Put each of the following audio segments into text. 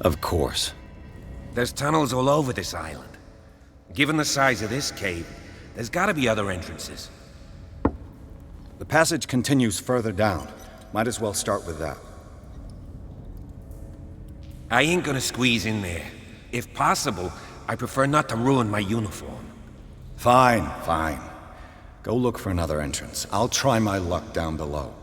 Of course. There's tunnels all over this island. Given the size of this cave, there's gotta be other entrances. The passage continues further down. Might as well start with that. I ain't gonna squeeze in there. If possible, I prefer not to ruin my uniform. Fine, fine. Go look for another entrance. I'll try my luck down below.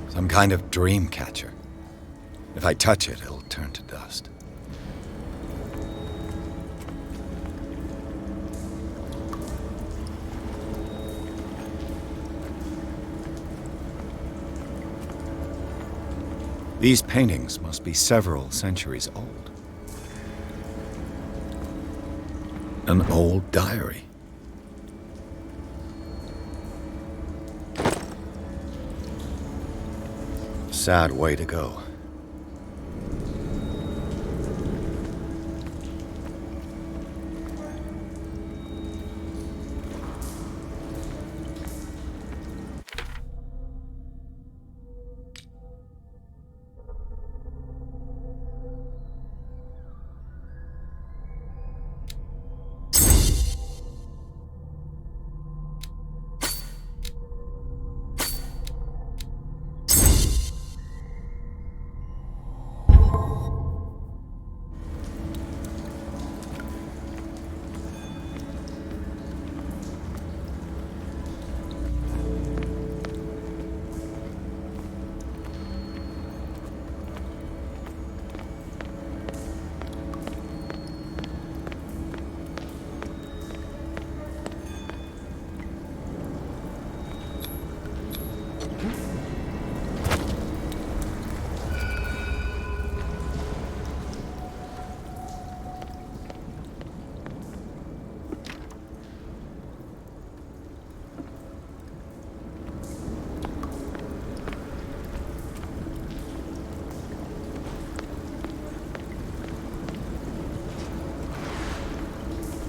Some kind of dream catcher. If I touch it, it'll turn to dust. These paintings must be several centuries old. An old diary. Sad way to go.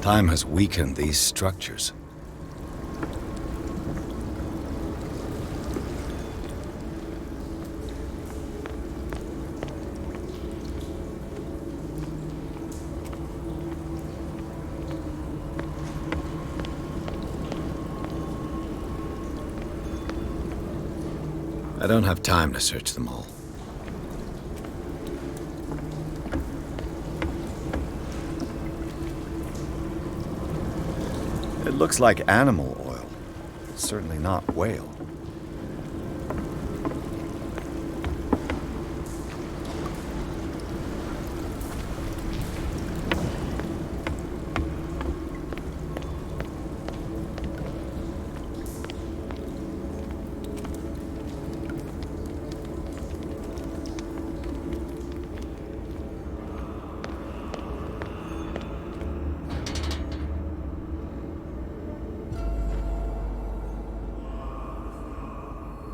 Time has weakened these structures. I don't have time to search them all. It looks like animal oil. It's certainly not whale.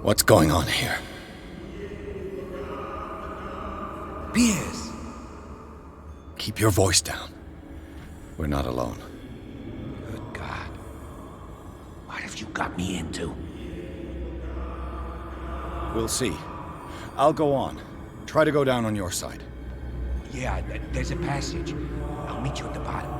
What's going on here? Piers! Keep your voice down. We're not alone. Good God. What have you got me into? We'll see. I'll go on. Try to go down on your side. Yeah, there's a passage. I'll meet you at the bottom.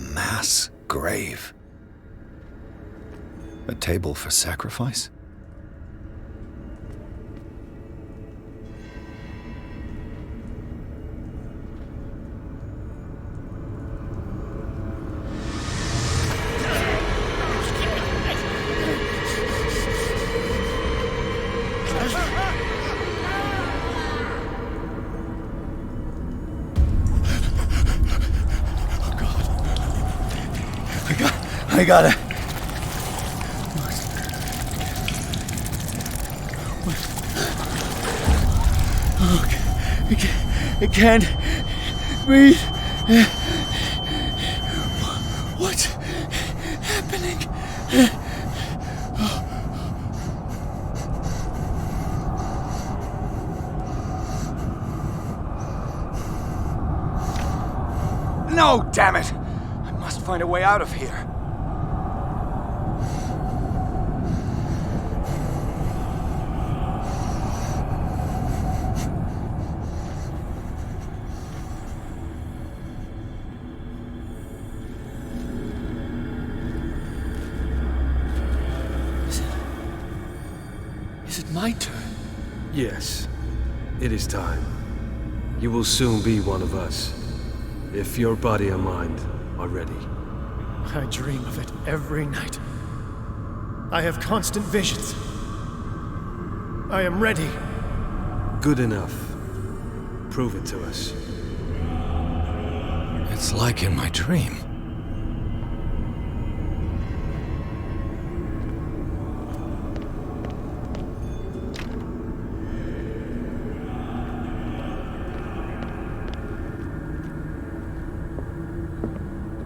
mass grave. A table for sacrifice? I got it. I can't breathe. What's happening? No, damn it! I must find a way out of here. Is it my turn? Yes, it is time. You will soon be one of us, if your body and mind are ready. I dream of it every night. I have constant visions. I am ready. Good enough. Prove it to us. It's like in my dream.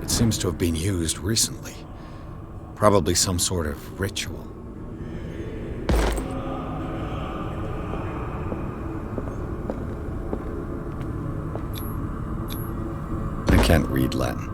It seems to have been used recently. Probably some sort of ritual. I can't read Latin.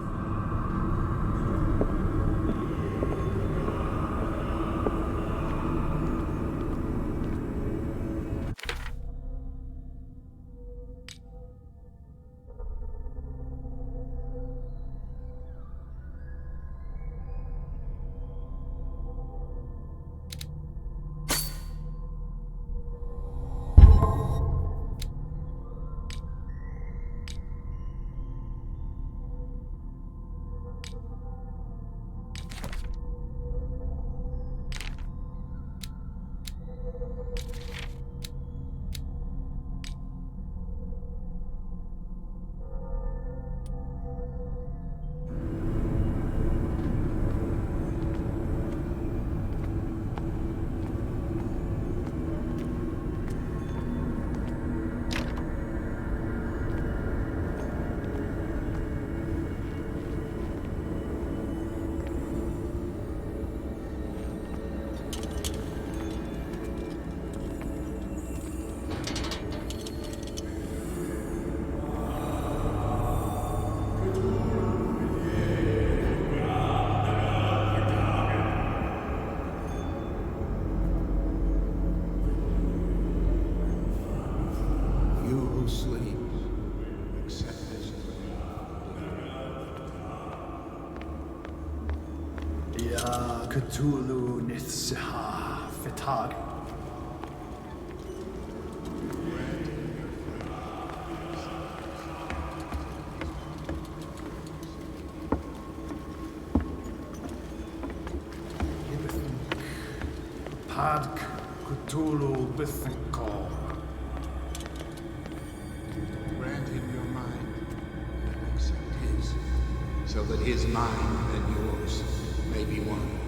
Cthulhu nithsiha fitag. Padk Cthulhu bithinkol. Grant him your mind and accept his, so that his mind and yours may be one.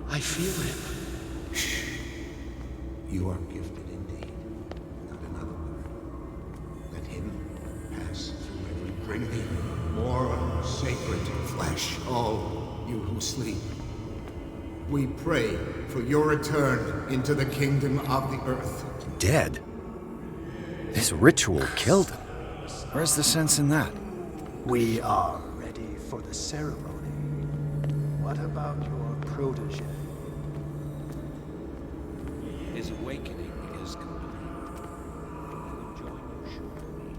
I feel him. Shh. You are gifted indeed, not another one. Let him pass through every drinking, more sacred flesh, all you who sleep. We pray for your return into the kingdom of the earth. Dead? This ritual killed him. Where's the sense in that? We are ready for the ceremony. What about your protege? His awakening is complete. He will join you shortly.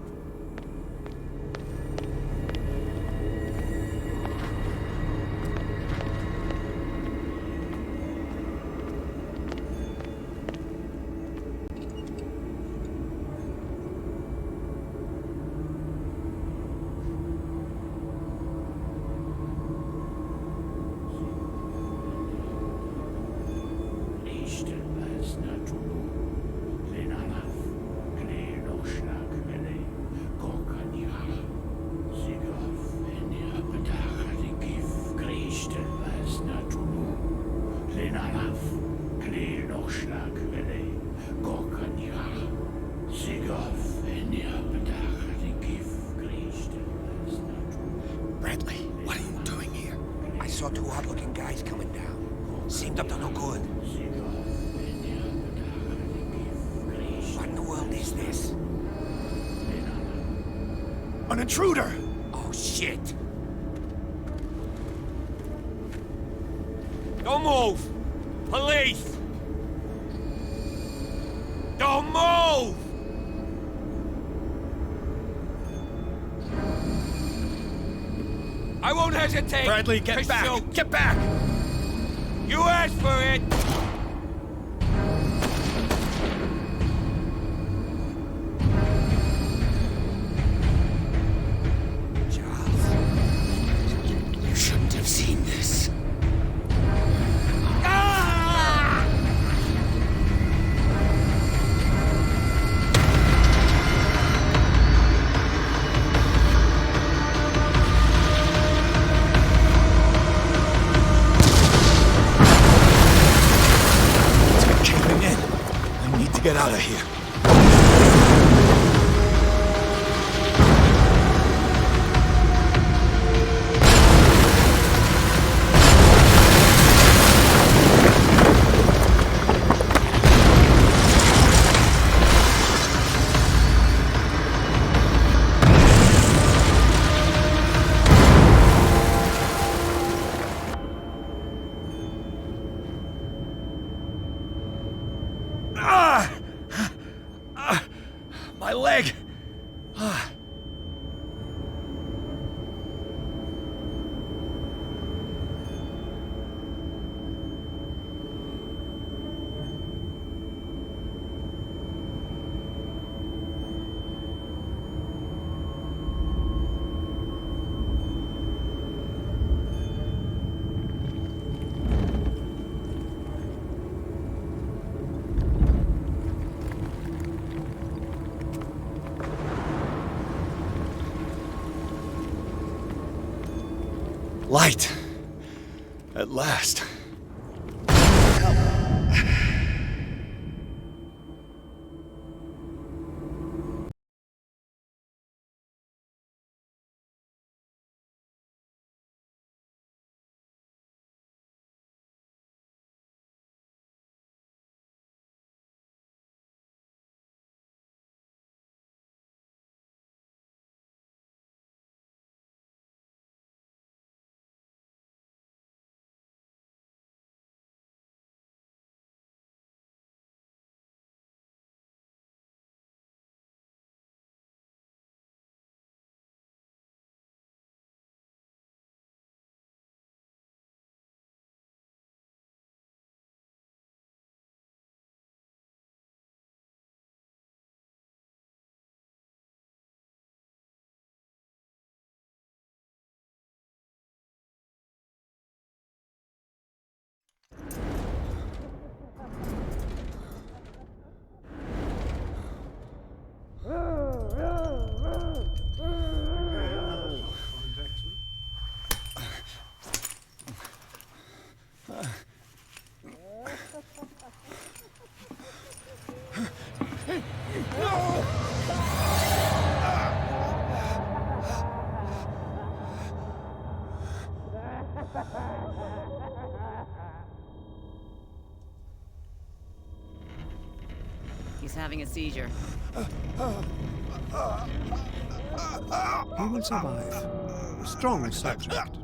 Bradley, what are you doing here? I saw two odd-looking guys coming down. Seemed up to no good. What in the world is this? An intruder! Oh, shit! Don't move! Police! Don't move! I won't hesitate! Bradley, get back! Pursuit. Get back! You asked for it! Charles, you shouldn't have seen this. Get out of here. My leg! Light. At last. He's having a seizure. He will survive. Strong subject.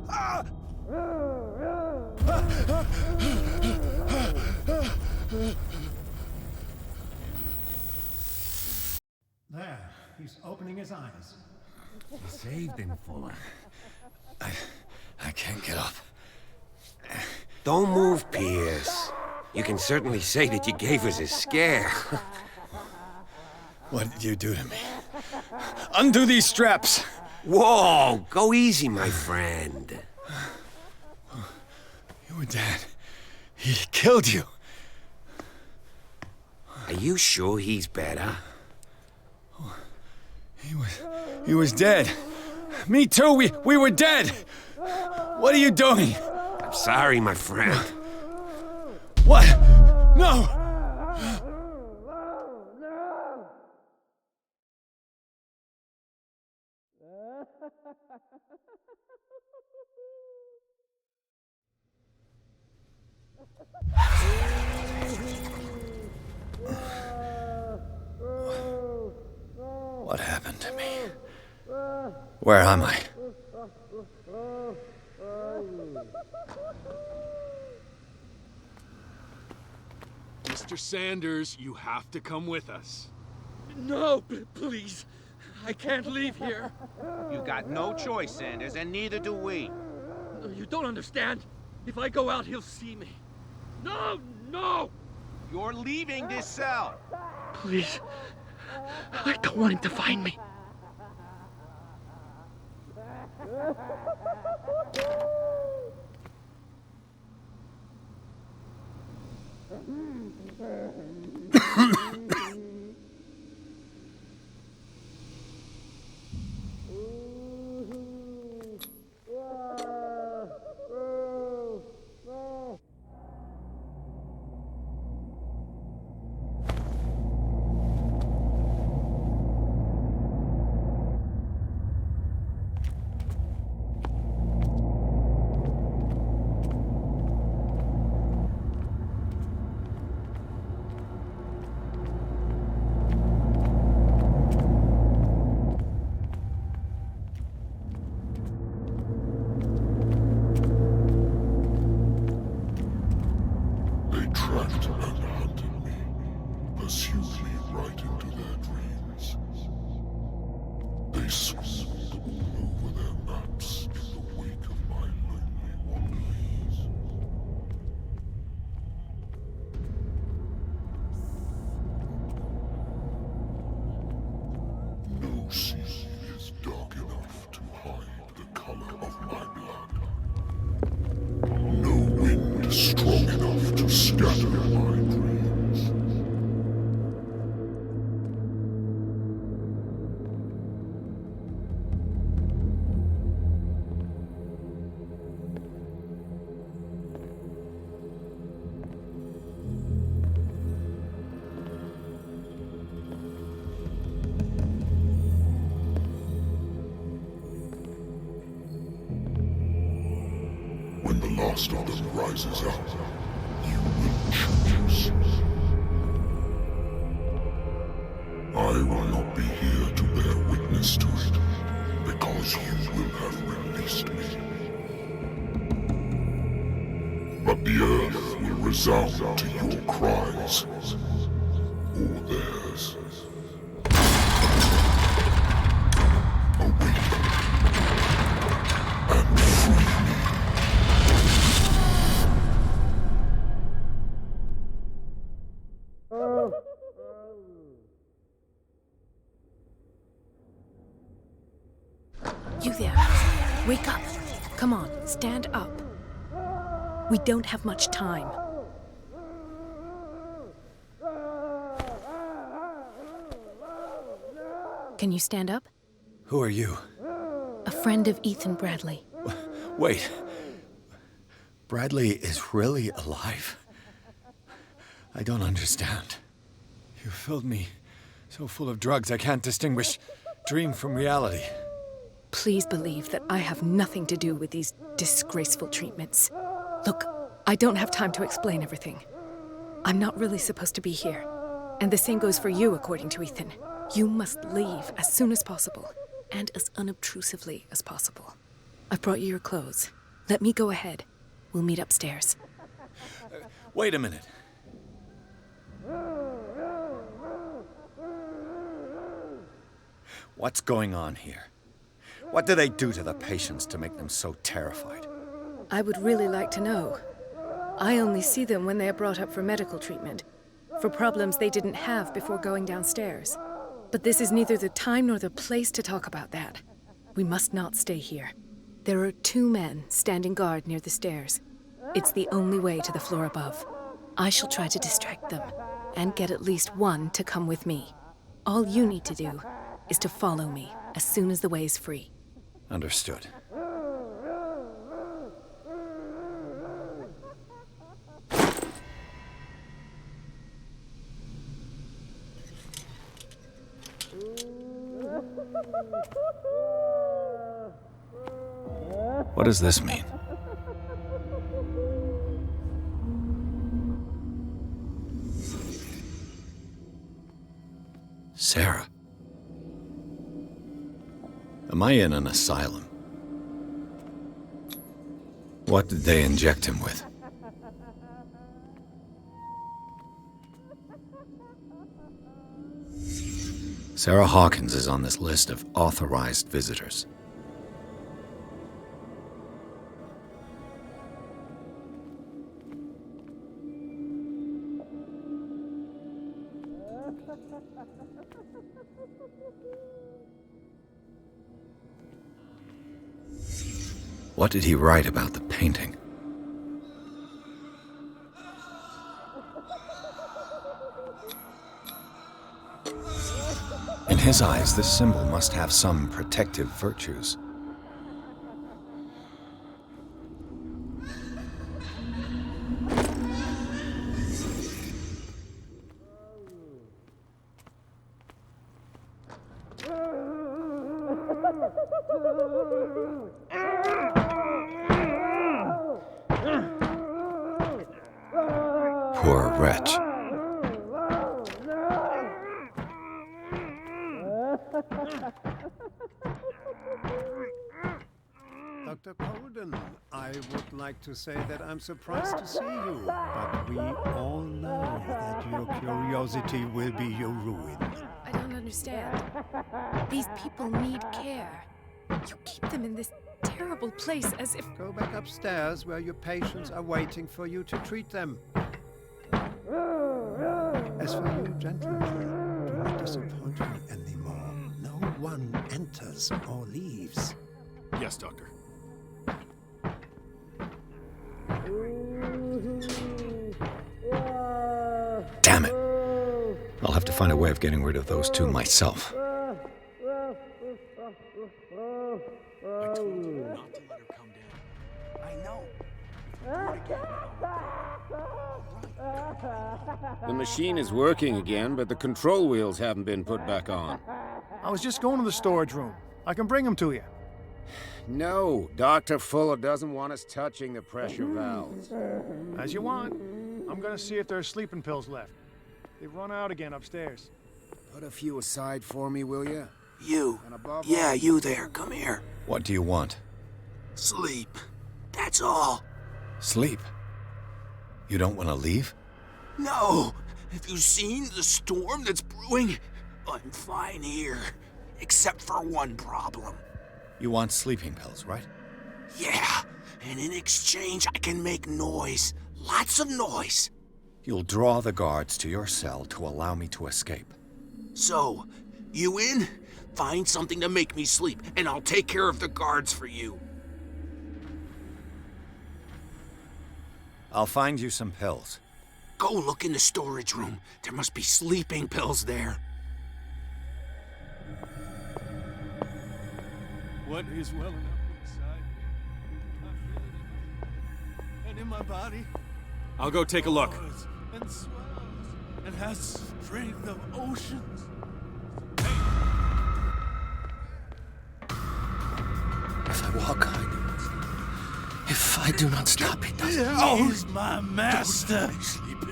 There, he's opening his eyes. You saved him, Fuller. I can't get up. Don't move, Pierce. You can certainly say that you gave us a scare. What did you do to me? Undo these straps! Whoa! Go easy, my friend. You were dead. He killed you. Are you sure he's better? He was dead. Me too, we were dead! What are you doing? I'm sorry, my friend. What? No! What happened to me? Where am I? Mr. Sanders, you have to come with us. No, please. I can't leave here. You've got no choice, Sanders, and neither do we. You don't understand. If I go out, he'll see me. No, no! You're leaving this cell. Please. I don't want him to find me. When the last of them rises up, you will choose. I will not be here to bear witness to it, because you will have released me. But the earth will resound to your cries, or theirs. Awaken and free me. You there. Wake up. Come on, stand up. We don't have much time. Can you stand up? Who are you? A friend of Ethan Bradley. Wait. Bradley is really alive? I don't understand. You filled me so full of drugs I can't distinguish dream from reality. Please believe that I have nothing to do with these disgraceful treatments. Look, I don't have time to explain everything. I'm not really supposed to be here. And the same goes for you, according to Ethan. You must leave as soon as possible, and as unobtrusively as possible. I've brought you your clothes. Let me go ahead. We'll meet upstairs. Wait a minute. What's going on here? What do they do to the patients to make them so terrified? I would really like to know. I only see them when they are brought up for medical treatment, for problems they didn't have before going downstairs. But this is neither the time nor the place to talk about that. We must not stay here. There are 2 men standing guard near the stairs. It's the only way to the floor above. I shall try to distract them. and get at least one to come with me. All you need to do is to follow me as soon as the way is free. Understood. What does this mean? Sarah. Am I in an asylum? What did they inject him with? Sarah Hawkins is on this list of authorized visitors. What did he write about the painting? In his eyes, this symbol must have some protective virtues. Poor wretch. Dr. Coden, I would like to say that I'm surprised to see you, but we all know that your curiosity will be your ruin. I don't understand. These people need care. You keep them in this terrible place as if... Go back upstairs where your patients are waiting for you to treat them. As for you, gentlemen, do not disappoint me anymore. No one enters or leaves. Yes, Doctor. Damn it! I'll have to find a way of getting rid of those two myself. I told you not to let her come down. I know. The machine is working again, but the control wheels haven't been put back on. I was just going to the storage room. I can bring them to you. No, Dr. Fuller doesn't want us touching the pressure valves. As you want. I'm gonna see if there's sleeping pills left. They've run out again upstairs. Put a few aside for me, will you? You. Yeah, you there. Come here. What do you want? Sleep. That's all. Sleep? You don't want to leave? No. Have you seen the storm that's brewing? I'm fine here. Except for one problem. You want sleeping pills, right? Yeah. And in exchange, I can make noise. Lots of noise. You'll draw the guards to your cell to allow me to escape. So, you in? Find something to make me sleep, and I'll take care of the guards for you. I'll find you some pills. Go look in the storage room. There must be sleeping pills there. What is welling up inside me? I feel it and in my body. I'll go take a look. And swells and has strength of oceans. If I walk, if I do not stop, it doesn't. He is my master.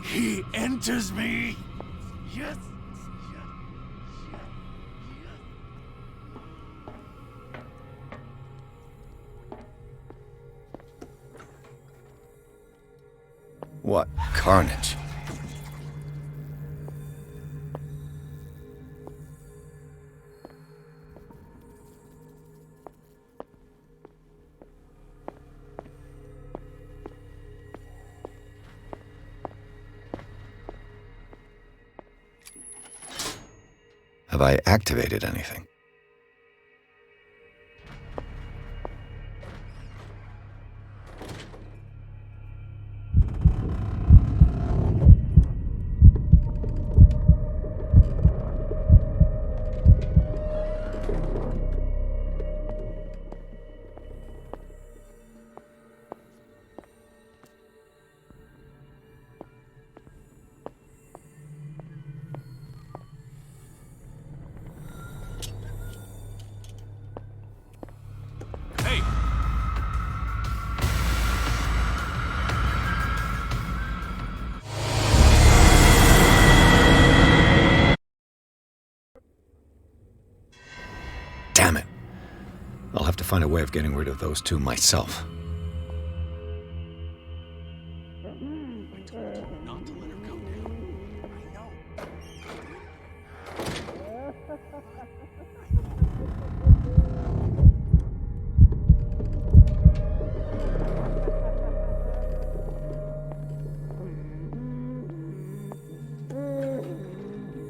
He enters me. Yes. What carnage? Have I activated anything? Damn it. I'll have to find a way of getting rid of those two myself. Not to let her come down. I know.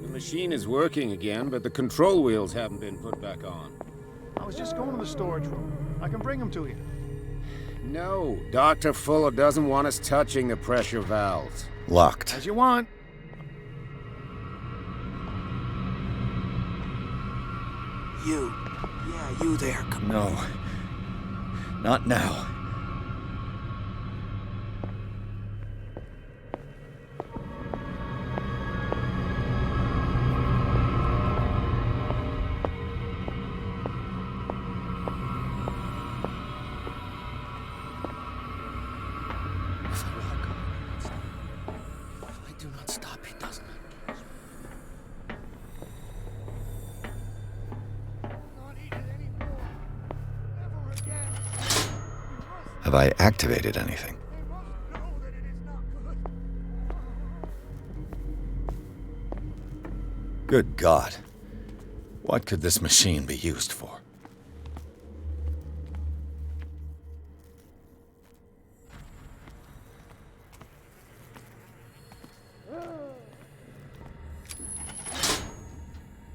The machine is working again, but the control wheels haven't been put back on. I was just going to the storage room. I can bring them to you. No, Dr. Fuller doesn't want us touching the pressure valves. Locked. As you want. You. Yeah, you there. Come No. Not now. Have I activated anything? Good God. What could this machine be used for?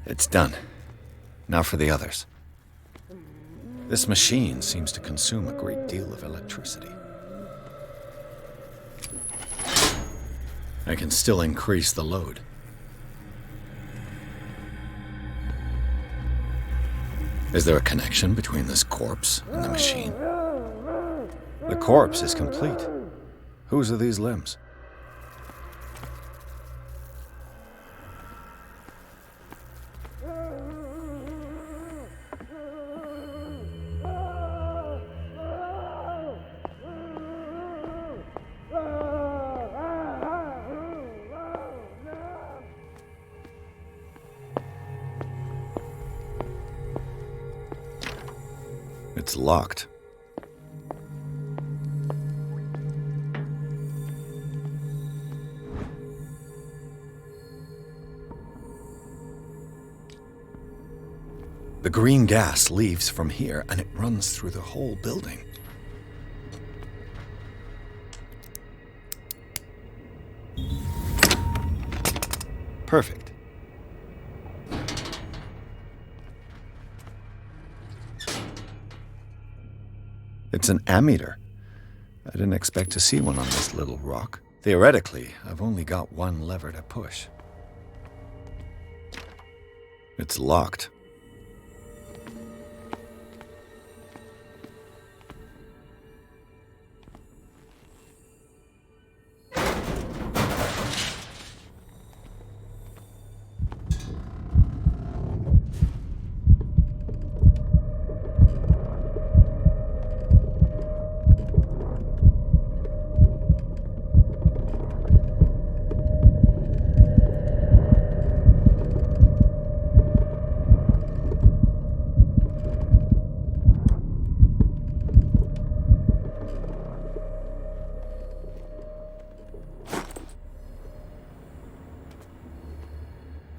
It's done. Now for the others. This machine seems to consume a great deal of electricity. I can still increase the load. Is there a connection between this corpse and the machine? The corpse is complete. Whose are these limbs? It's locked. The green gas leaves from here and it runs through the whole building. Perfect. It's an ammeter. I didn't expect to see one on this little rock. Theoretically, I've only got one lever to push. It's locked.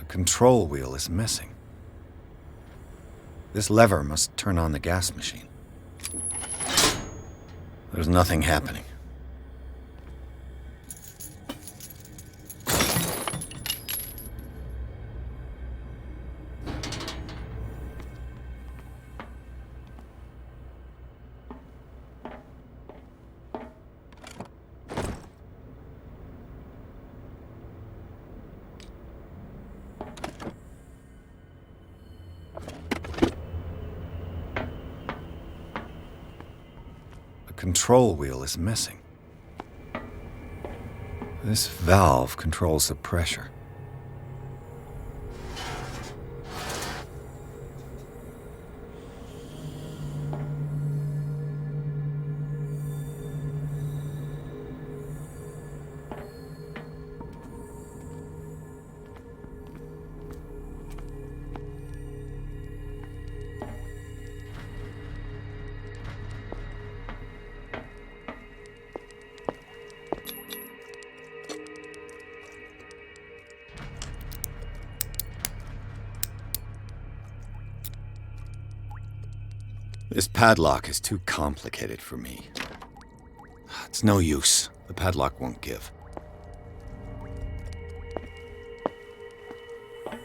Control wheel is missing. This lever must turn on the gas machine. There's nothing happening. Control wheel is missing. This valve controls the pressure. This padlock is too complicated for me. It's no use. The padlock won't give. I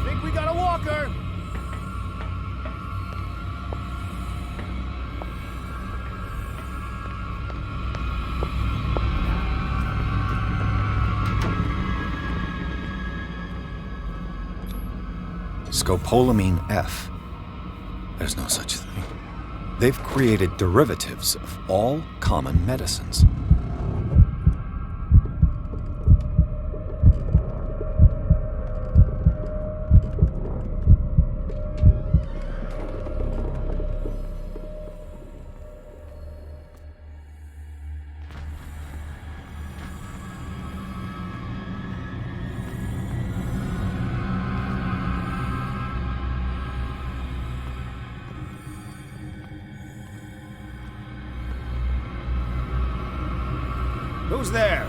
think we got a walker! Scopolamine F. There's no such thing. They've created derivatives of all common medicines. Who's there?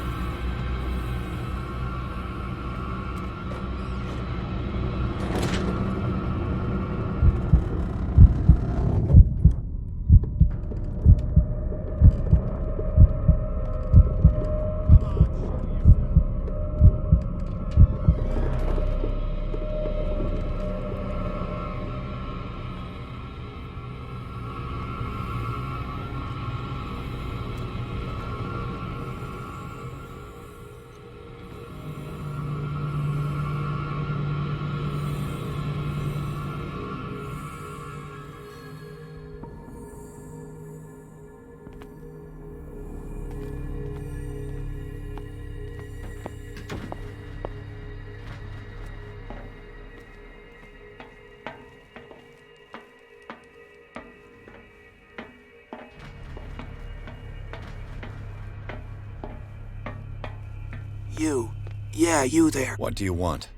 You. Yeah, you there. What do you want?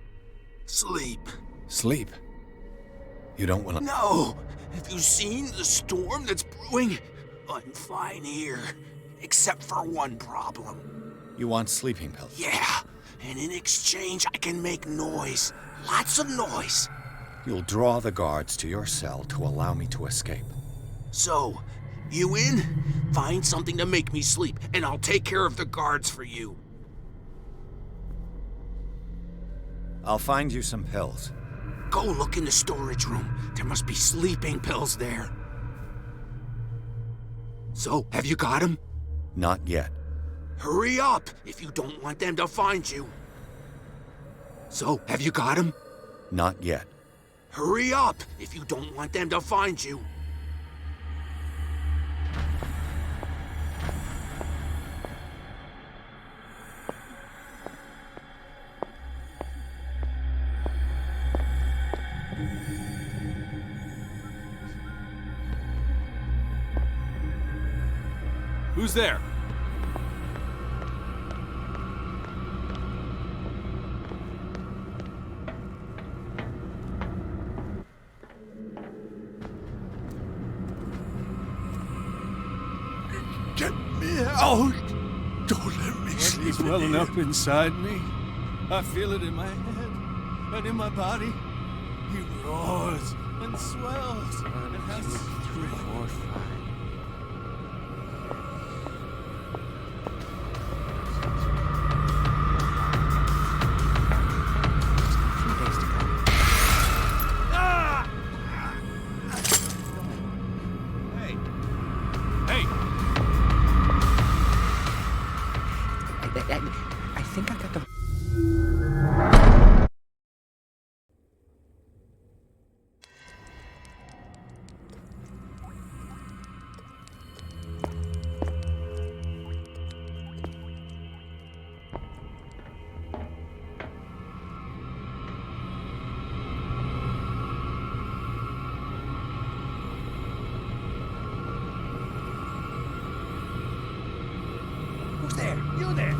Sleep. Sleep? You don't want to... No! Have you seen the storm that's brewing? I'm fine here. Except for one problem. You want sleeping pills? Yeah, and in exchange I can make noise. Lots of noise. You'll draw the guards to your cell to allow me to escape. So, you in? Find something to make me sleep, and I'll take care of the guards for you. I'll find you some pills. Go look in the storage room. There must be sleeping pills there. So, have you got them? Not yet. Hurry up, if you don't want them to find you. So, have you got them? Not yet. Hurry up, if you don't want them to find you. Who's there? Get me out! Don't let me sleep. It's welling up inside me. I feel it in my head and in my body. He roars and swells and has 3, 4, 5. I think I got the... Who's there? You there?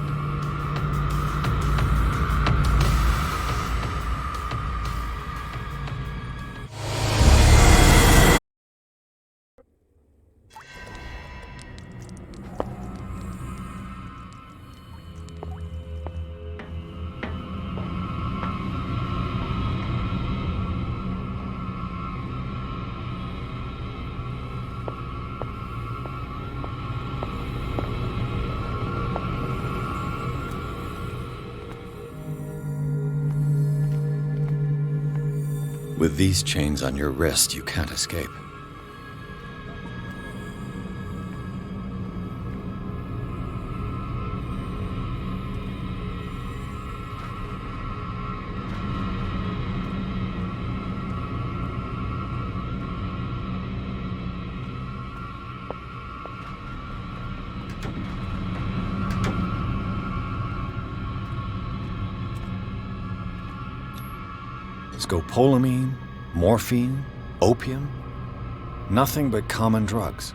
With these chains on your wrist, you can't escape. Scopolamine, morphine, opium, nothing but common drugs.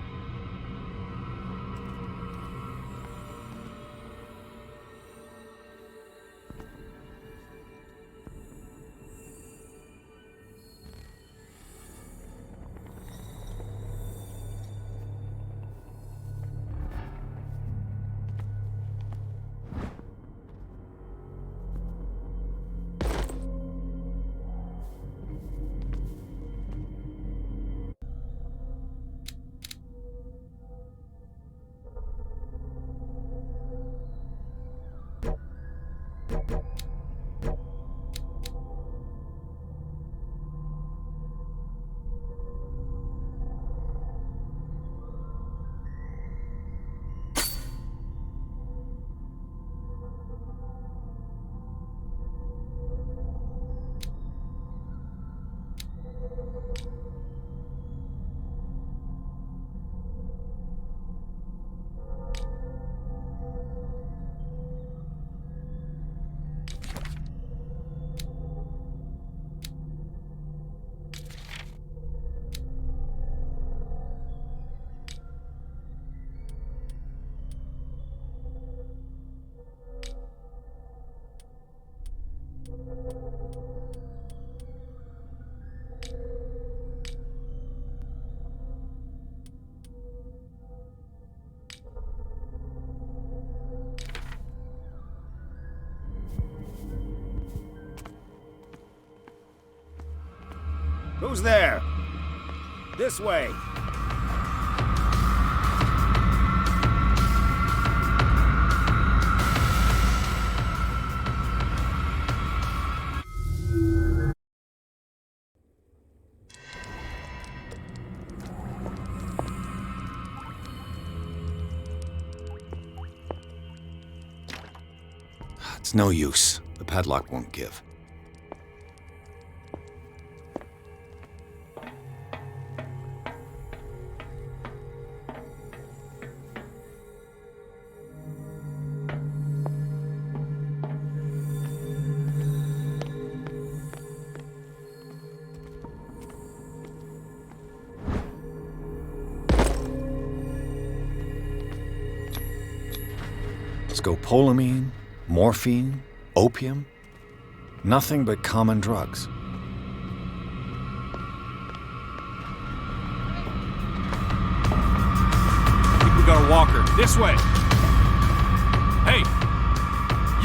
Who's there? This way. It's no use. The padlock won't give. Scopolamine, morphine, opium, nothing but common drugs. I think we got a walker. This way! Hey!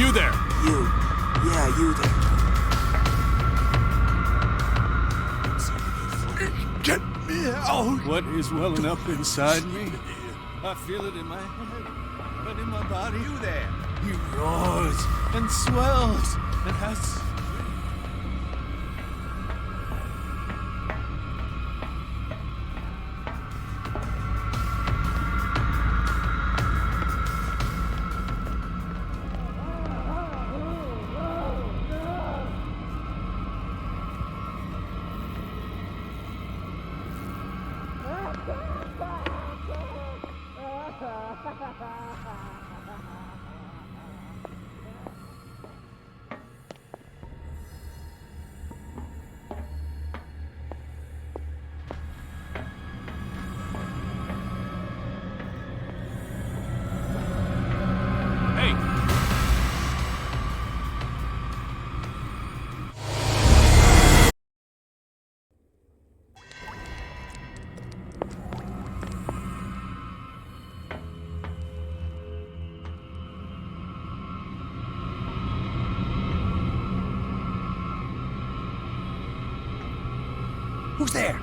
You there! You. Yeah, you there. Get me out! What is welling up inside me? I feel it in my head and in my body. You there! He roars and swells and has... Who's there?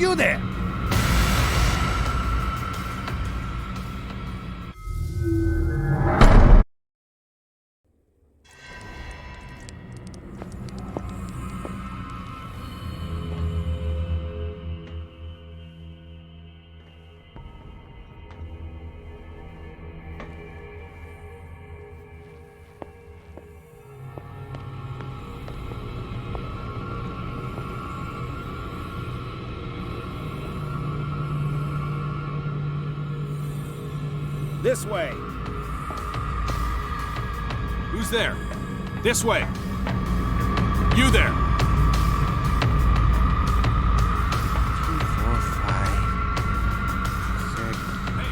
You there! This way. Who's there? This way. You there. 2, 4, 5, 6. Hey.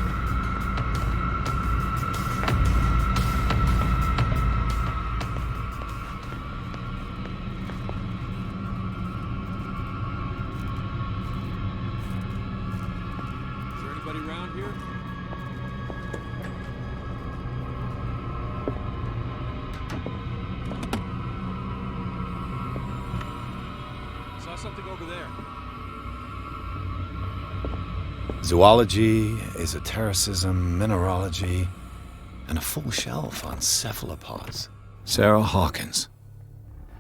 Is there anybody around here? Saw something over there. Zoology, esotericism, mineralogy, and a full shelf on cephalopods. Sarah Hawkins.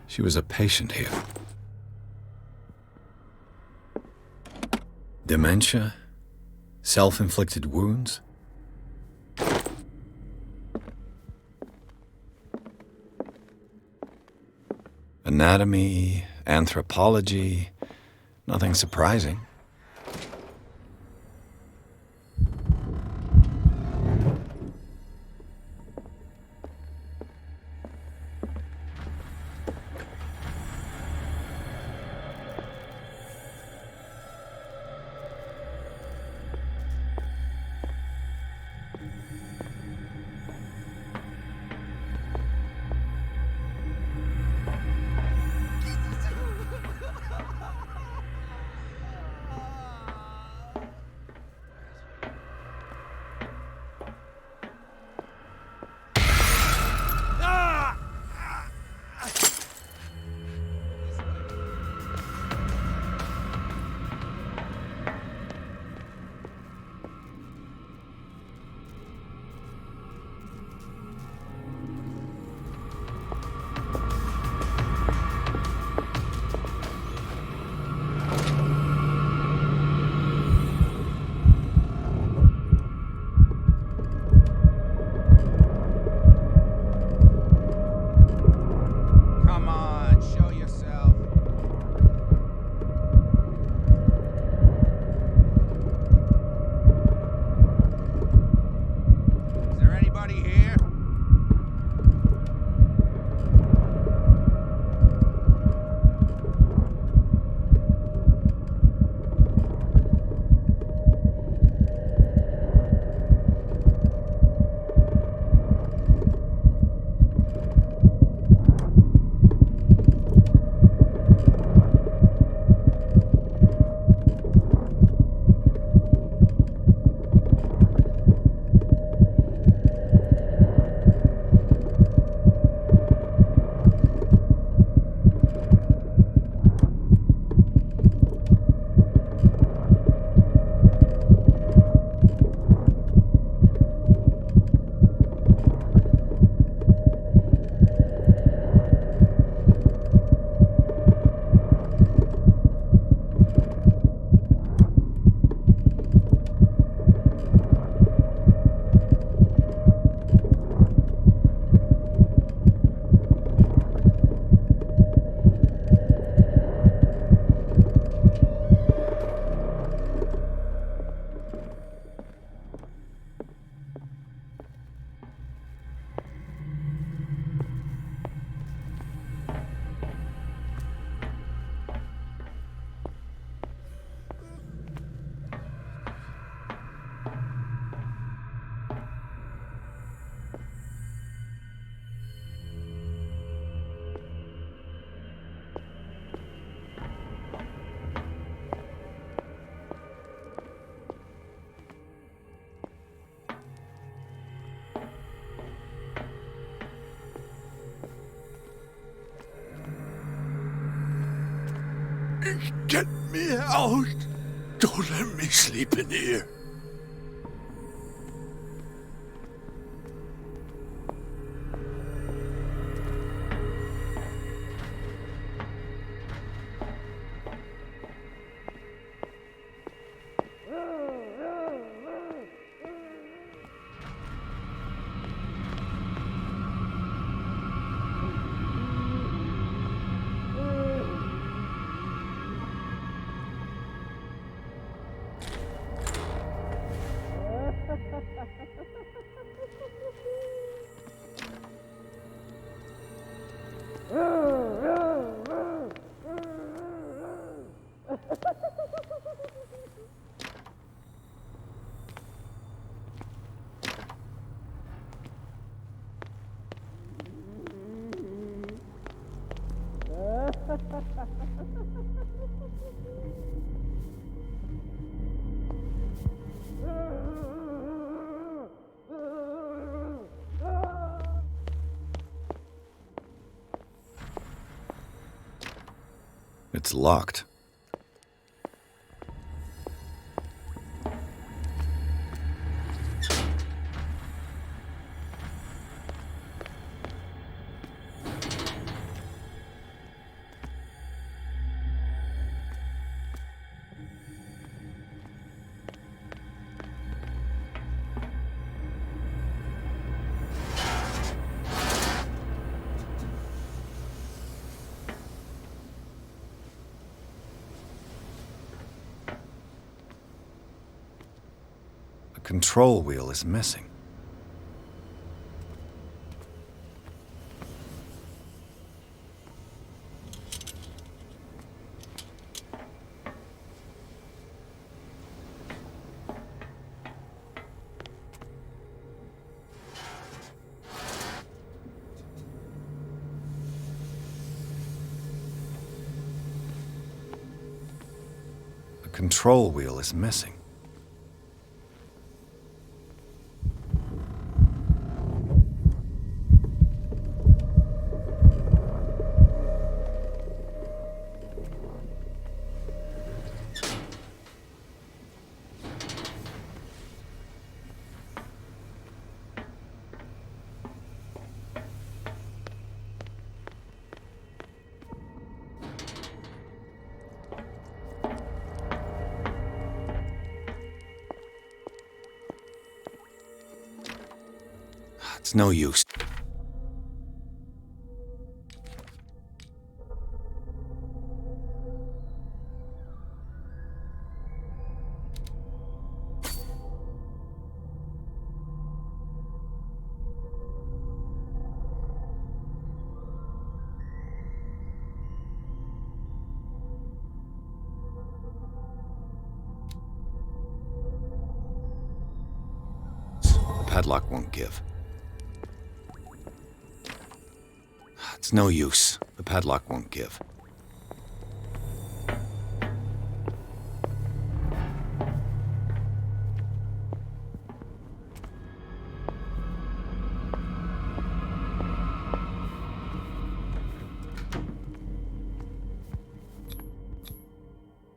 She was a patient here. Dementia? Self-inflicted wounds? Anatomy, anthropology, nothing surprising. Come on, show yourself. Is there anybody here? Get me out! Don't let me sleep in here. It's locked. The control wheel is missing. The control wheel is missing. It's no use. The padlock won't give. It's no use. The padlock won't give.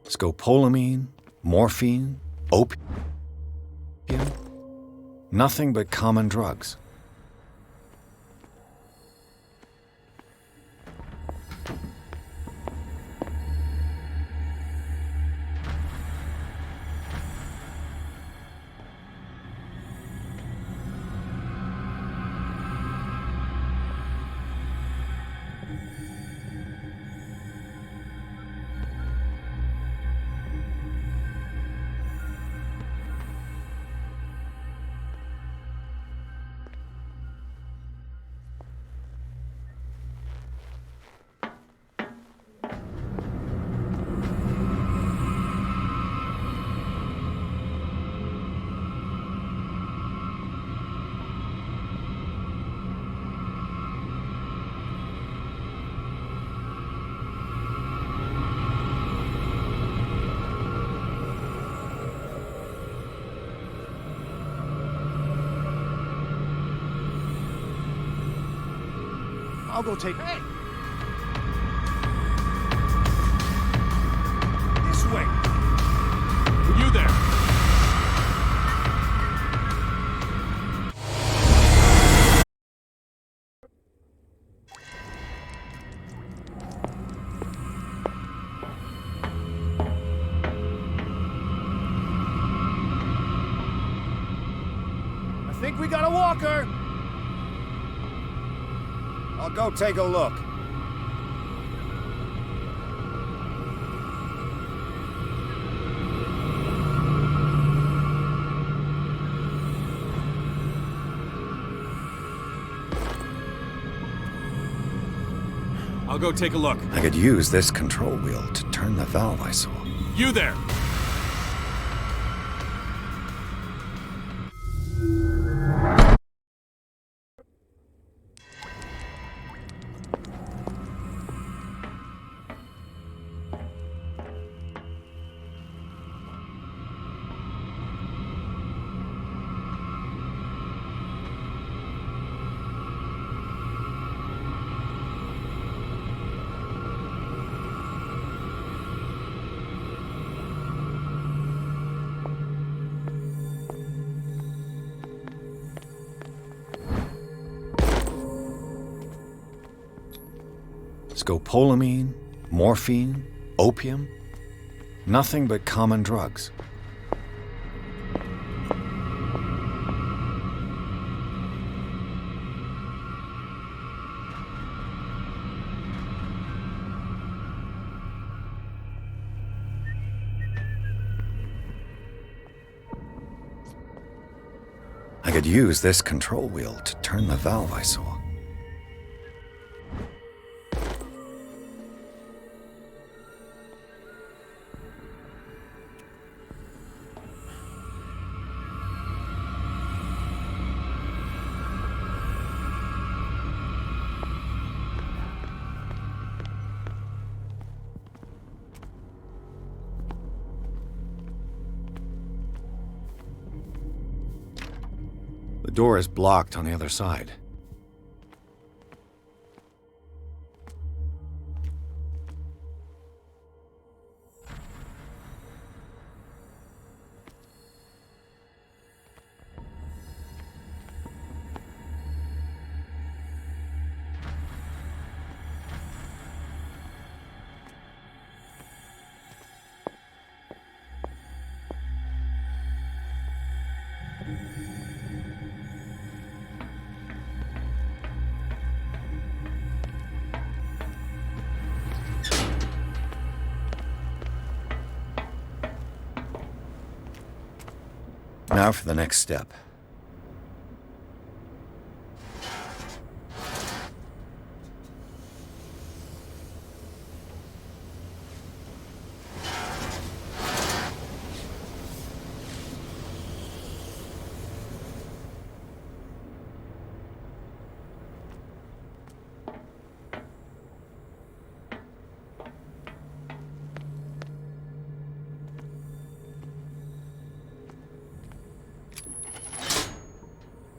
Scopolamine, morphine, opium. Nothing but common drugs. I'll go take... Hey! This way! think we got a walker! I'll go take a look. I'll go take a look. I could use this control wheel to turn the valve I saw. You there! Scopolamine, morphine, opium. Nothing but common drugs. I could use this control wheel to turn the valve I saw. The door is blocked on the other side. Now for the next step.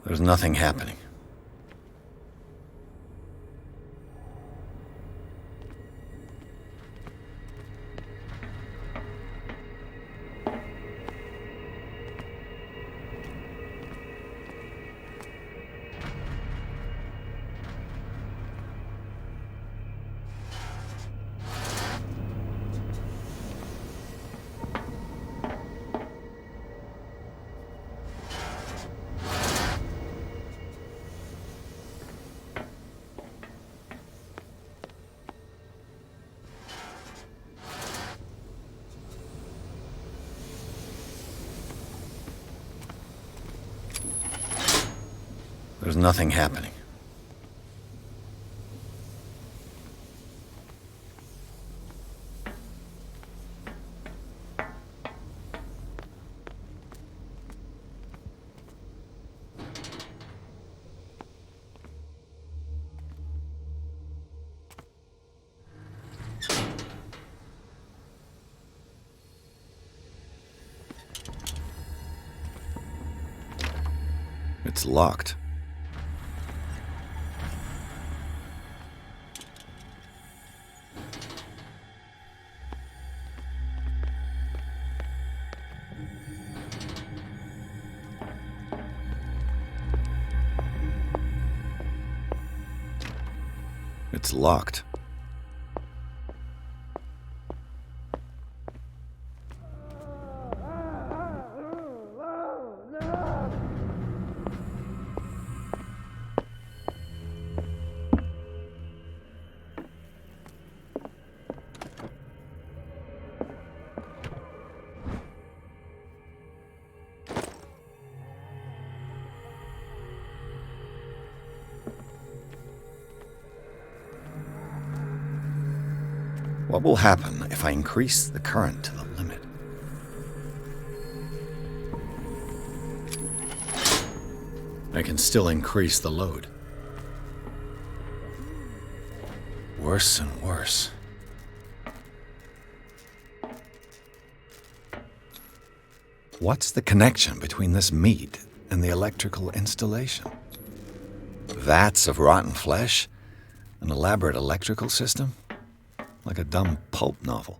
There's nothing happening. There's nothing happening. It's locked. It's locked. What will happen if I increase the current to the limit? I can still increase the load. Worse and worse. What's the connection between this meat and the electrical installation? Vats of rotten flesh? An elaborate electrical system? Like a dumb pulp novel.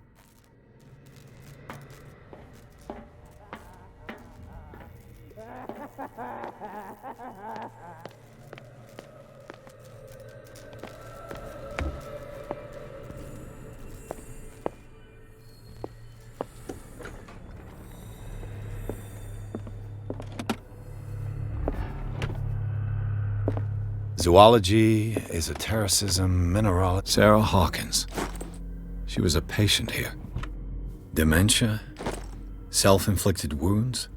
Zoology, esotericism, mineralogy. Sarah Hawkins. She was a patient here. Dementia? Self-inflicted wounds?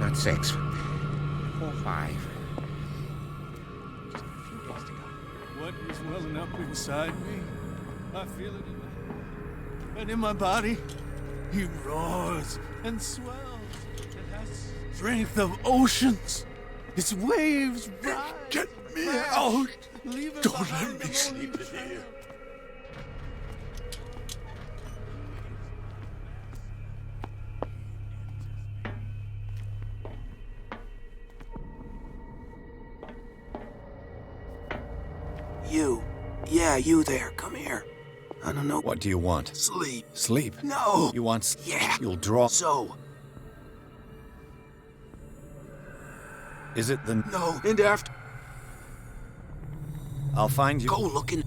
Not 6. 4, 5. Just a few days to go. What is welling up inside me? I feel it in my head and in my body. He roars and swells. It has strength of oceans. Its waves rise. Get me out! Don't let me sleep in here. You. Yeah, you there. Come here. I don't know. What do you want? Sleep. Sleep? No. You want... Yeah. You'll draw... So. Is it the... No. And after... I'll find you... Go looking.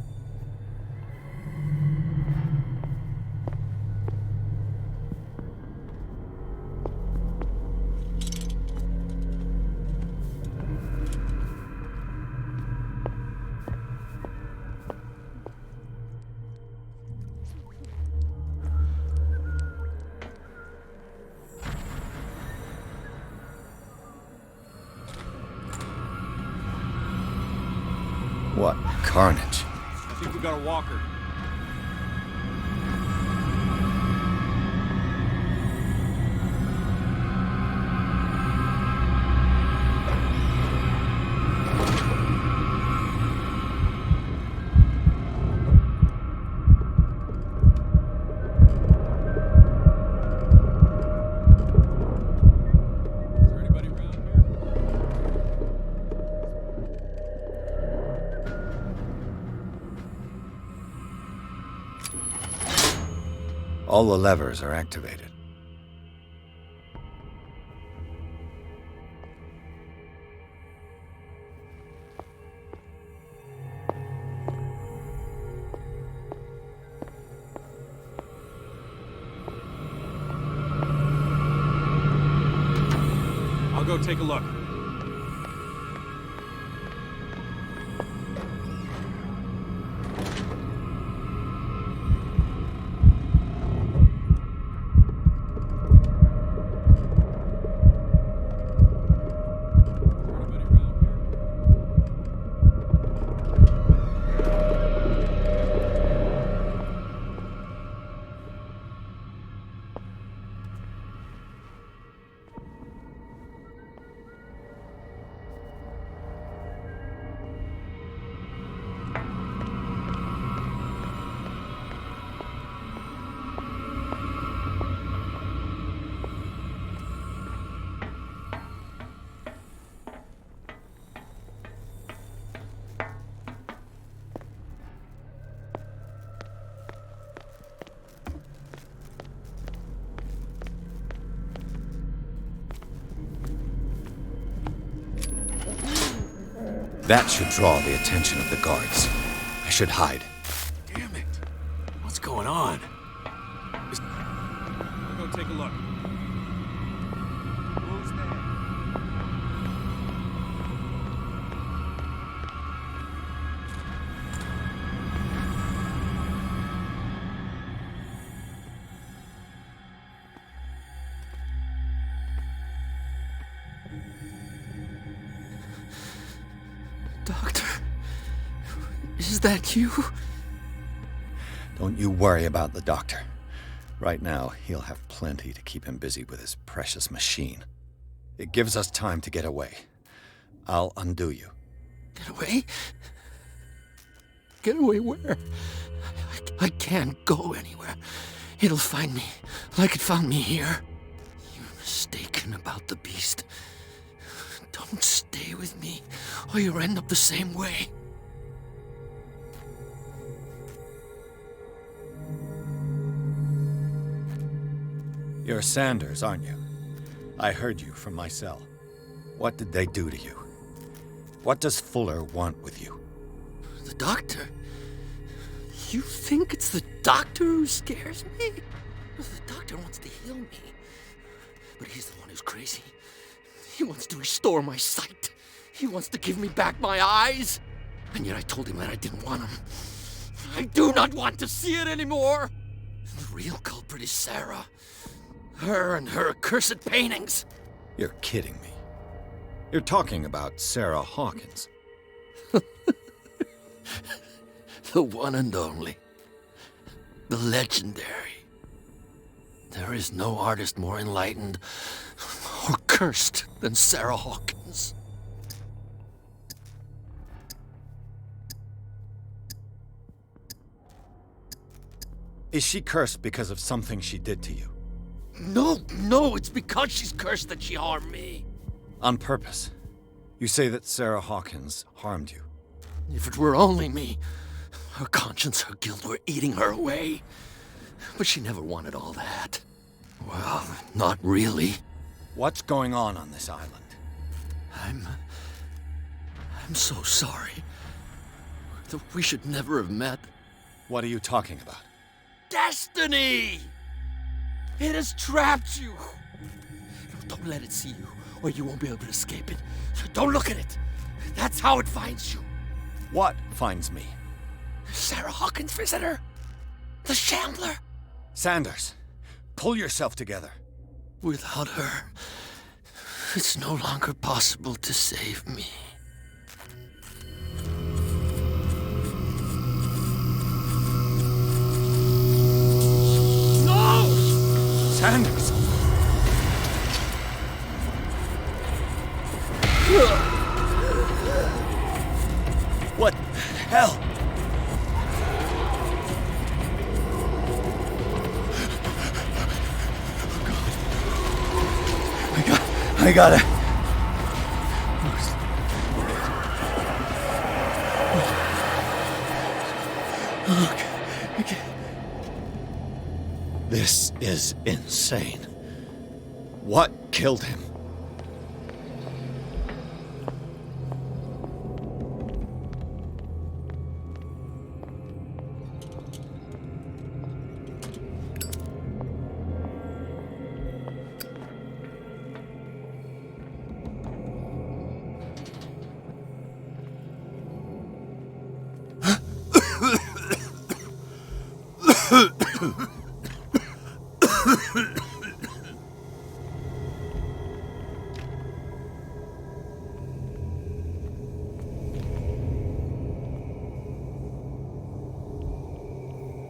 What carnage? I think we got a walker. All the levers are activated. I'll go take a look. That should draw the attention of the guards. I should hide. Damn it. What's going on? I'll go take a look. Who's there? Doctor, is that you? Don't you worry about the doctor. Right now, he'll have plenty to keep him busy with his precious machine. It gives us time to get away. I'll undo you. Get away? Get away where? I can't go anywhere. It'll find me, like it found me here. You're mistaken about the beast. Don't stay with me, or you'll end up the same way. You're Sanders, aren't you? I heard you from my cell. What did they do to you? What does Fuller want with you? The doctor? You think it's the doctor who scares me? The doctor wants to heal me. But he's the one who's crazy. He wants to restore my sight. He wants to give me back my eyes. And yet I told him that I didn't want them. I do not want to see it anymore. The real culprit is Sarah. Her and her accursed paintings. You're kidding me. You're talking about Sarah Hawkins. The one and only. The legendary. There is no artist more enlightened or cursed than Sarah Hawkins. Is she cursed because of something she did to you? No, it's because she's cursed that she harmed me. On purpose. You say that Sarah Hawkins harmed you. If it were only me, her conscience, her guilt were eating her away. But she never wanted all that. Well, not really. What's going on this island? I'm so sorry. We should never have met. What are you talking about? Destiny! It has trapped you. Don't let it see you, or you won't be able to escape it. Don't look at it. That's how it finds you. What finds me? Sarah Hawkins' visitor. The Shambler. Sanders, pull yourself together. Without her, it's no longer possible to save me. No! Sanders! What the hell? I gotta... Okay. This is insane. What killed him?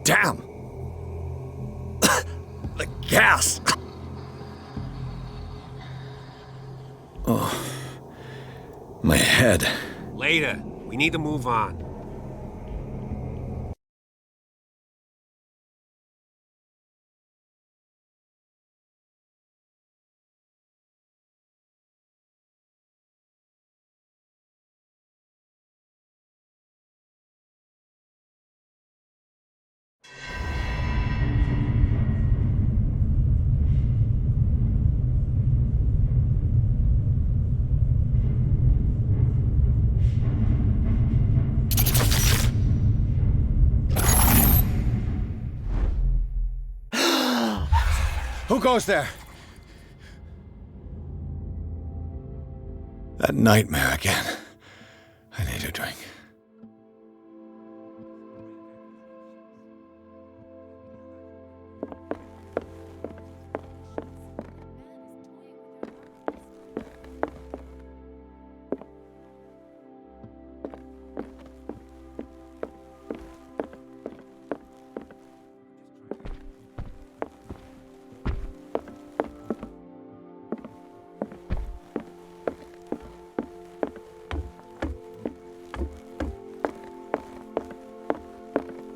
Damn! The gas! Oh, my head. Later. We need to move on. Who goes there? That nightmare again. I need a drink.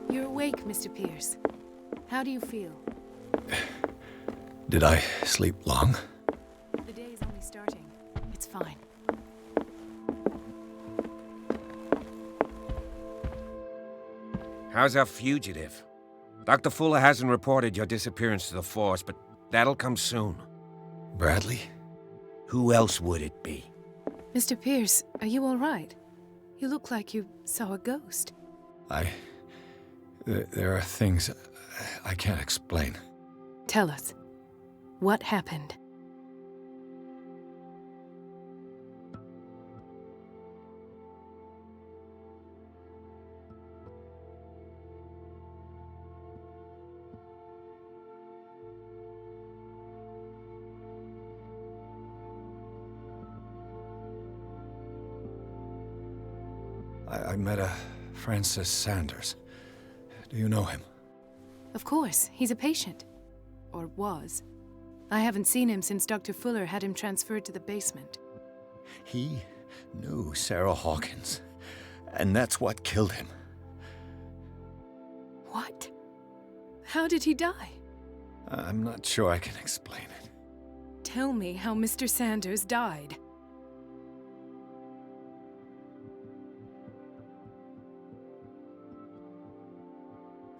You're awake, Mr. Pierce. How do you feel? Did I sleep long? The day is only starting. It's fine. How's our fugitive? Dr. Fuller hasn't reported your disappearance to the force, but that'll come soon. Bradley? Who else would it be? Mr. Pierce, are you all right? You look like you saw a ghost. There are things I can't explain. Tell us. What happened? I met a Francis Sanders. Do you know him? Of course, he's a patient. Or was. I haven't seen him since Dr. Fuller had him transferred to the basement. He knew Sarah Hawkins, and that's what killed him. What? How did he die? I'm not sure I can explain it. Tell me how Mr. Sanders died.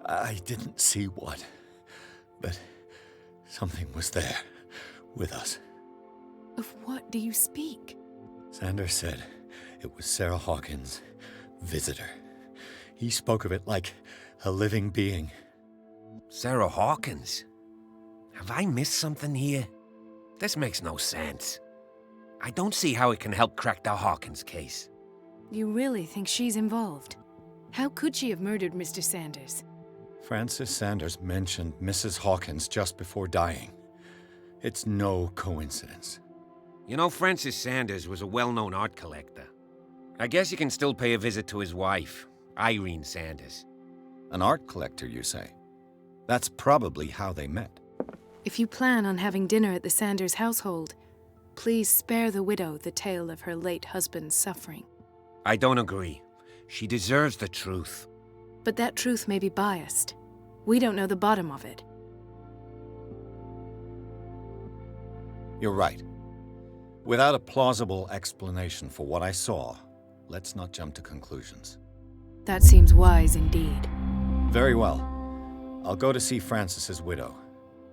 I didn't see what, but something was there, with us. Of what do you speak? Sanders said it was Sarah Hawkins' visitor. He spoke of it like a living being. Sarah Hawkins? Have I missed something here? This makes no sense. I don't see how it can help crack the Hawkins case. You really think she's involved? How could she have murdered Mr. Sanders? Francis Sanders mentioned Mrs. Hawkins just before dying. It's no coincidence. You know, Francis Sanders was a well-known art collector. I guess you can still pay a visit to his wife, Irene Sanders. An art collector, you say? That's probably how they met. If you plan on having dinner at the Sanders household, please spare the widow the tale of her late husband's suffering. I don't agree. She deserves the truth. But that truth may be biased. We don't know the bottom of it. You're right. Without a plausible explanation for what I saw, let's not jump to conclusions. That seems wise indeed. Very well. I'll go to see Francis's widow.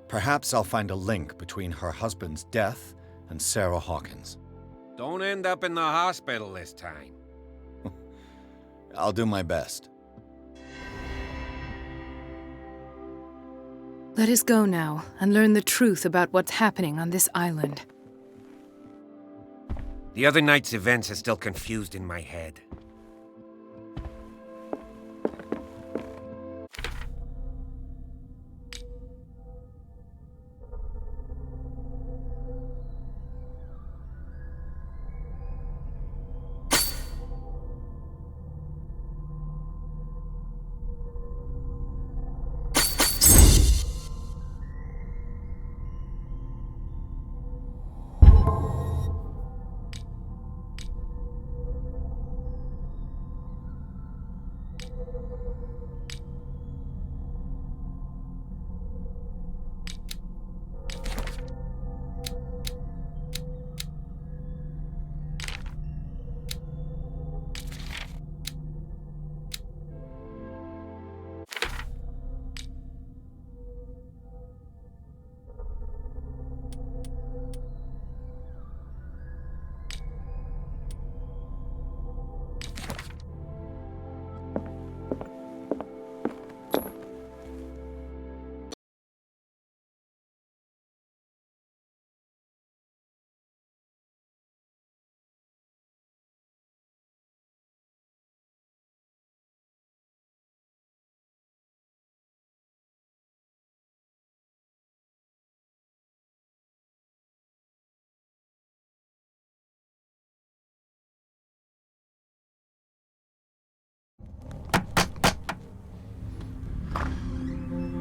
Perhaps I'll find a link between her husband's death and Sarah Hawkins. Don't end up in the hospital this time. I'll do my best. Let us go now and learn the truth about what's happening on this island. The other night's events are still confused in my head.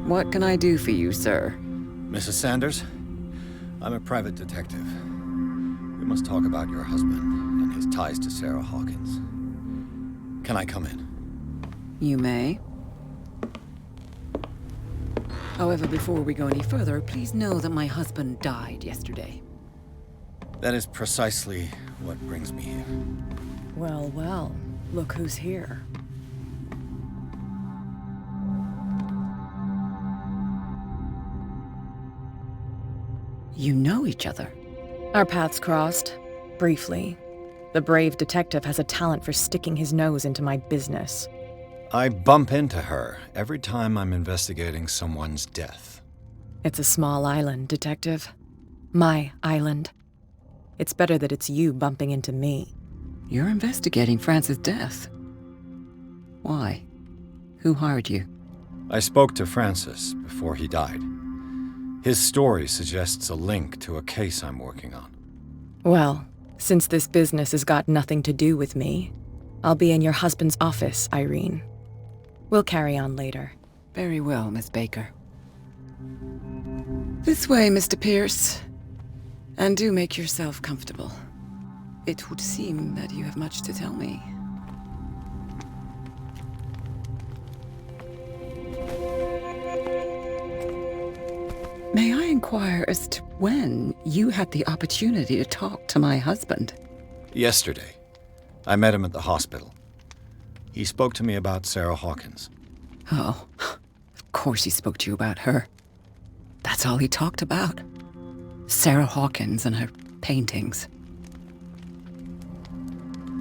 What can I do for you, sir? Mrs. Sanders, I'm a private detective. We must talk about your husband and his ties to Sarah Hawkins. Can I come in? You may. However, before we go any further, please know that my husband died yesterday. That is precisely what brings me here. Well, well, look who's here. You know each other? Our paths crossed, briefly. The brave detective has a talent for sticking his nose into my business. I bump into her every time I'm investigating someone's death. It's a small island, Detective. My island. It's better that it's you bumping into me. You're investigating Francis' death. Why? Who hired you? I spoke to Francis before he died. His story suggests a link to a case I'm working on. Well, since this business has got nothing to do with me, I'll be in your husband's office, Irene. We'll carry on later. Very well, Miss Baker. This way, Mr. Pierce. And do make yourself comfortable. It would seem that you have much to tell me. May I inquire as to when you had the opportunity to talk to my husband? Yesterday. I met him at the hospital. He spoke to me about Sarah Hawkins. Oh, of course he spoke to you about her. That's all he talked about. Sarah Hawkins and her paintings.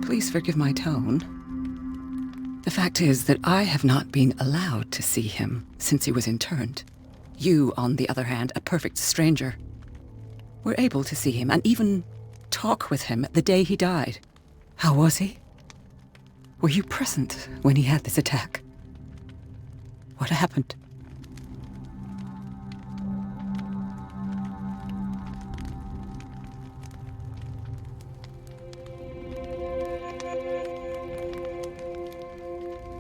Please forgive my tone. The fact is that I have not been allowed to see him since he was interned. You, on the other hand, a perfect stranger, were able to see him and even talk with him the day he died. How was he? Were you present when he had this attack? What happened?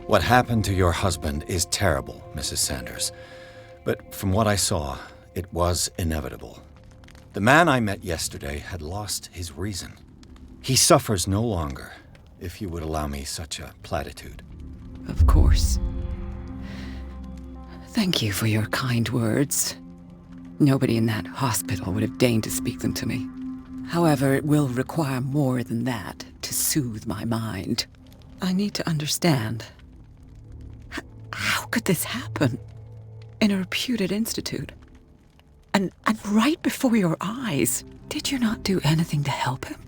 What happened to your husband is terrible, Mrs. Sanders. But from what I saw, it was inevitable. The man I met yesterday had lost his reason. He suffers no longer, if you would allow me such a platitude. Of course. Thank you for your kind words. Nobody in that hospital would have deigned to speak them to me. However, it will require more than that to soothe my mind. I need to understand. How could this happen? In a reputed institute? And right before your eyes? Did you not do anything to help him?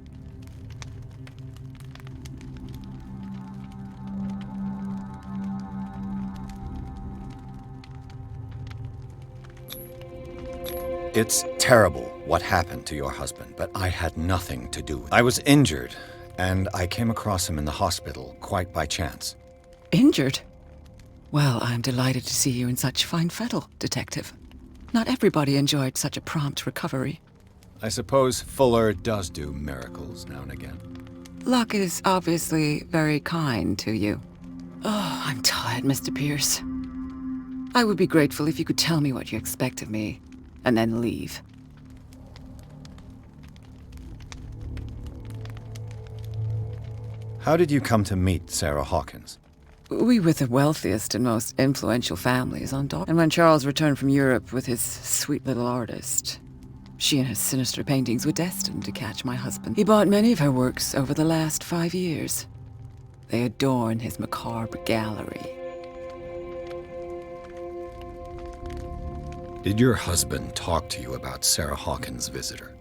It's terrible what happened to your husband, but I had nothing to do with it. I was injured, and I came across him in the hospital quite by chance. Injured? Well, I'm delighted to see you in such fine fettle, Detective. Not everybody enjoyed such a prompt recovery. I suppose Fuller does do miracles now and again. Luck is obviously very kind to you. Oh, I'm tired, Mr. Pierce. I would be grateful if you could tell me what you expect of me, and then leave. How did you come to meet Sarah Hawkins? We were the wealthiest and most influential families on Darkwater. And when Charles returned from Europe with his sweet little artist, she and her sinister paintings were destined to catch my husband. He bought many of her works over the last 5 years. They adorn his macabre gallery. Did your husband talk to you about Sarah Hawkins' visitor?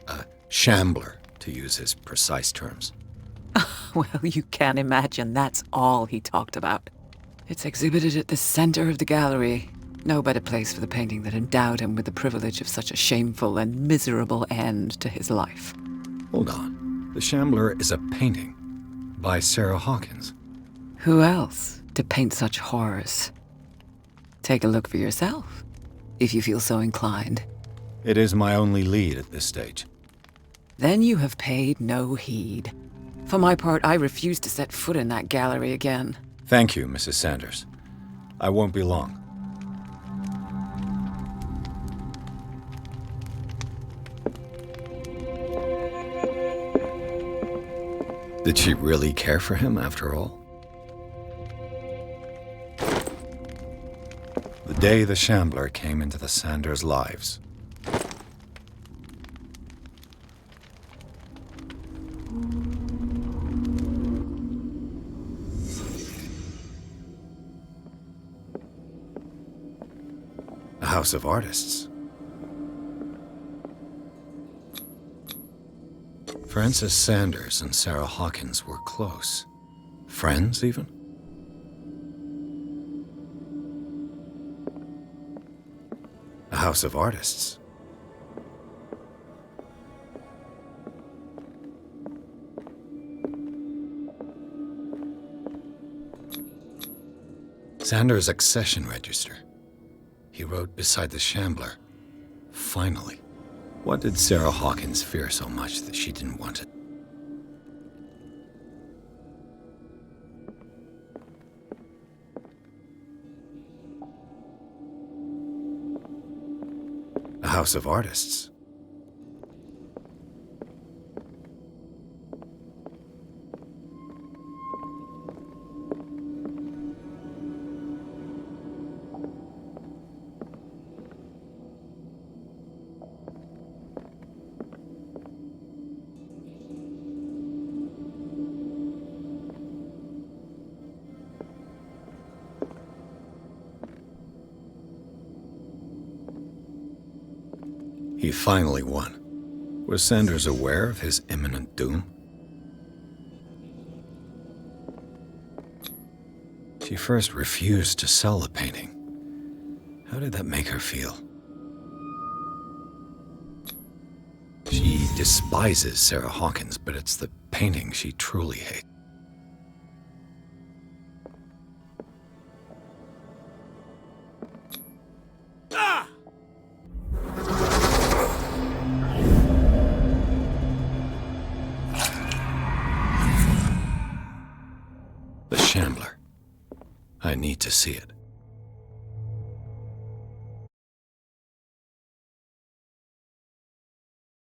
A shambler, to use his precise terms. Well, you can imagine that's all he talked about. It's exhibited at the center of the gallery. No better place for the painting that endowed him with the privilege of such a shameful and miserable end to his life. Hold on. The Shambler is a painting by Sarah Hawkins. Who else to paint such horrors? Take a look for yourself, if you feel so inclined. It is my only lead at this stage. Then you have paid no heed. For my part, I refuse to set foot in that gallery again. Thank you, Mrs. Sanders. I won't be long. Did she really care for him after all? The day the Shambler came into the Sanders' lives. A house of artists. Francis Sanders and Sarah Hawkins were close. Friends, even? A house of artists. Sanders' accession register. He wrote beside the Shambler, "Finally." What did Sarah Hawkins fear so much that she didn't want it? A house of artists. He finally won. Was Sanders aware of his imminent doom? She first refused to sell the painting. How did that make her feel? She despises Sarah Hawkins, but it's the painting she truly hates. The Shambler. I need to see it.